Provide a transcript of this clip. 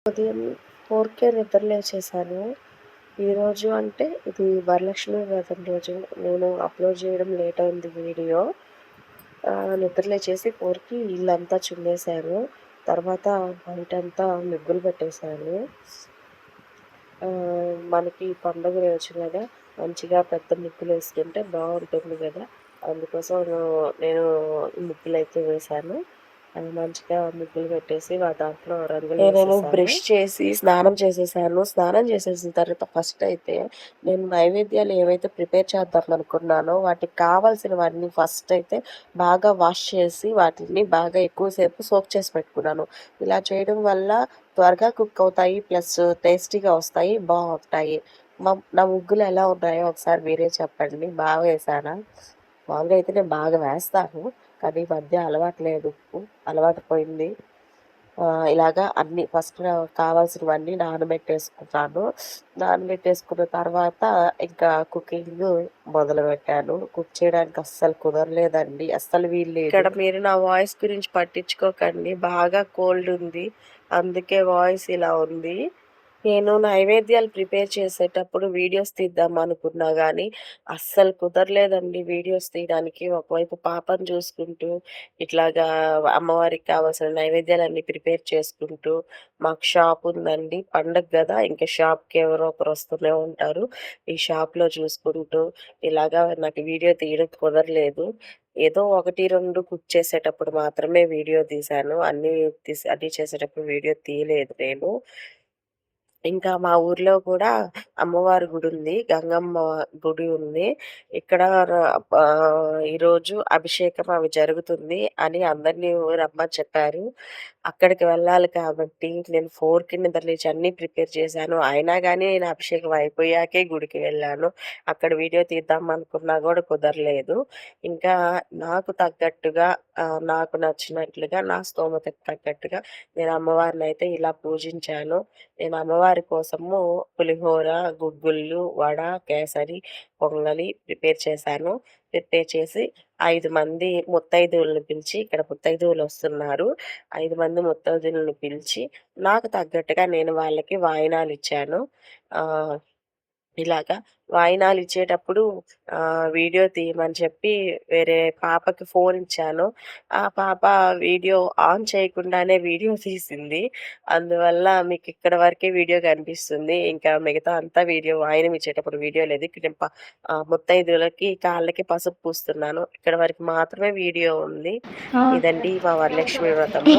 ఉదయం 4కే నిద్ర లేచేశాను. ఈరోజు అంటే ఇది వరలక్ష్మి వ్రతం రోజు. నేను అప్‌లోడ్ చేయడం లేట్ అయింది వీడియో. నిద్ర లేచేసి 4కి ఇల్లంతా చిమ్మేశాను. తర్వాత బయటంతా ముగ్గులు పెట్టేశాను. మనకి పండుగ రోజు గదా! మంచిగా పెద్ద ముగ్గులేసుకుంటే బావుంటుంది గదా! అందుకోసం నేను ముగ్గులైతే వేశాను. మంచిగా ముగ్గులు పెట్టేసి దాంట్లో రంగులు నేనేమో బ్రష్ చేసి స్నానం చేసేసాను. స్నానం చేసేసిన తర్వాత ఫస్ట్ అయితే నేను నైవేద్యాలు ఏవైతే ప్రిపేర్ చేద్దాం అనుకున్నానో వాటికి కావాల్సినవన్నీ ఫస్ట్ అయితే బాగా వాష్ చేసి వాటిని బాగా ఎక్కువసేపు సోక్ చేసి పెట్టుకున్నాను. ఇలా చేయడం వల్ల త్వరగా కుక్ అవుతాయి. ప్లస్ టేస్టీగా వస్తాయి. బావుంటాయి. నా ముగ్గులు ఎలా ఉన్నాయో ఒకసారి మీరే చెప్పండి. బాగా వేశానా? మామూలుగా అయితే నేను బాగా వేస్తాను. కానీ ఈ మధ్య అలవాటు లేదు. అలవాటు పోయింది. ఇలాగా అన్నీ ఫస్ట్ కావాల్సినవన్నీ నానబెట్టేసుకున్నాను. నానబెట్టేసుకున్న తర్వాత ఇంకా కుకింగ్ మొదలుపెట్టాను. కుక్ చేయడానికి అస్సలు కుదరలేదండి. అస్సలు వీల్లేదు. ఇక్కడ మీరు నా వాయిస్ గురించి పట్టించుకోకండి. బాగా కోల్డ్ ఉంది. అందుకే వాయిస్ ఇలా ఉంది. నేను నైవేద్యాలు ప్రిపేర్ చేసేటప్పుడు వీడియోస్ తీద్దాం అనుకున్నా గానీ, అస్సలు కుదరలేదండి వీడియోస్ తీయడానికి. ఒకవైపు పాపను చూసుకుంటూ, ఇట్లాగా అమ్మవారికి కావాల్సిన నైవేద్యాలన్నీ ప్రిపేర్ చేసుకుంటూ, మాకు షాప్ ఉందండి. పండగ గదా! ఇంక షాప్‌కి ఎవరో ఒకరు వస్తూనే ఉంటారు. ఈ షాప్‌లో చూసుకుంటూ, ఇలాగా నాకు వీడియో తీయడం కుదరలేదు. ఏదో 1, 2 కుక్ చేసేటప్పుడు మాత్రమే వీడియో తీశాను. అన్నీ చేసేటప్పుడు వీడియో తీయలేదు నేను. ఇంకా మా ఊర్లో కూడా అమ్మవారి గుడుంది. గంగమ్మ గుడి ఉంది. ఇక్కడ ఈరోజు అభిషేకం అవి జరుగుతుంది అని అందరిని రమ్మని చెప్పారు. అక్కడికి వెళ్ళాలి కాబట్టి నేను 4కి నిద్రలేచి అన్నీ ప్రిపేర్ చేశాను. అయినా గానీ నేను అభిషేకం అయిపోయాకే గుడికి వెళ్ళాను. అక్కడ వీడియో తీద్దాం అనుకున్నా గూడా కుదరలేదు. ఇంకా నాకు తగ్గట్టుగా నాకు నచ్చినట్లుగా నా స్తోమతకు తగ్గట్టుగా నేను అమ్మవారినైతే ఇలా పూజించాను. నేను అమ్మవారి కోసము పులిహోర, గుగ్గుళ్ళు, వడ, కేసరి, పొంగలి ప్రిపేర్ చేశాను. ప్రిపేర్ చేసి 5 మంది ముత్తైదువులను పిలిచి ఇక్కడ ముత్తైదువులొస్తున్నారు. 5 మంది ముత్తైదువులను పిలిచి నాకు తగ్గట్టుగా నేను వాళ్ళకి వాయినాలిచ్చాను. ఆహ్ ఇలాగా వాయినాలిచ్చేటప్పుడు వీడియో తీయమని చెప్పి వేరే పాపకి ఫోన్ ఇచ్చాను. ఆ పాప వీడియో ఆన్ చేయకుండానే వీడియో తీసింది. అందువల్ల మీకిక్కడి వరకే వీడియో కనిపిస్తుంది. ఇంకా మిగతా అంతా వీడియో వాయినం ఇచ్చేటప్పుడు వీడియో లేదు. ఇక్కడ నేను ముత్తైదువులకి కాళ్ళకి పసుపు పూస్తున్నాను. ఇక్కడి వరకు మాత్రమే వీడియో ఉంది. ఇదండి మా వరలక్ష్మి వ్రతము.